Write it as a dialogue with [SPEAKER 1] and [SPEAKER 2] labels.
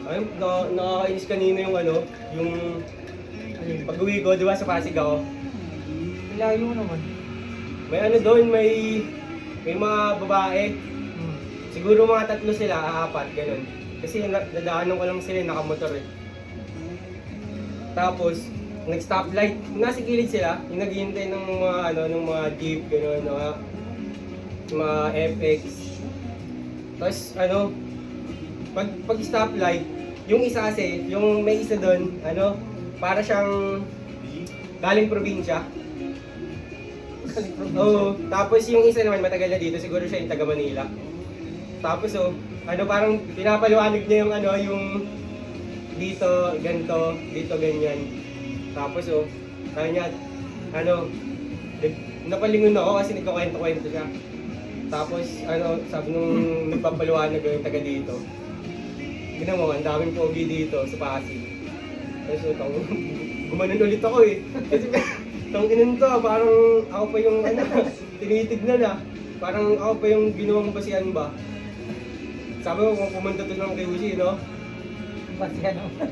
[SPEAKER 1] Ayun, nakakainis kanina yung ano, yung pag-uwi ko, di ba sa Pasig ako?
[SPEAKER 2] Layo naman.
[SPEAKER 1] May ano doon, may mga babae. Siguro mga 3 sila, 4, ganun. Kasi nadaanan ko lang sila, nakamotor eh. Tapos, nag-stoplight. Nasa gilid sila, yung naghihintay ng mga ano, ng mga jeep, gano'n, mga FX. Tapos ano, pag stoplight, yung isa kasi, yung may isa doon, ano, para siyang galing probinsya. Oo, tapos yung isa naman matagal na dito, siguro siya yung taga Manila. Tapos ano parang pinapaliwanag niya yung ano, yung dito ganto, dito ganyan. Tapos sabi niya, ano, napalingon ako kasi nagkakwento-kwento siya. Tapos ano, sabi nung nagpapaliwanag yung taga dito. Ginawa mo, ang daming pogi dito sa Pasig. Tapos gumanon ulit ako eh. Kasi tong inan to, parang ako pa yung ano, tinitignan ah. Parang ako pa yung ginawang basihan ba. Sabi ko kung pumunta to ng kay Uzi, no?
[SPEAKER 2] Basihan naman.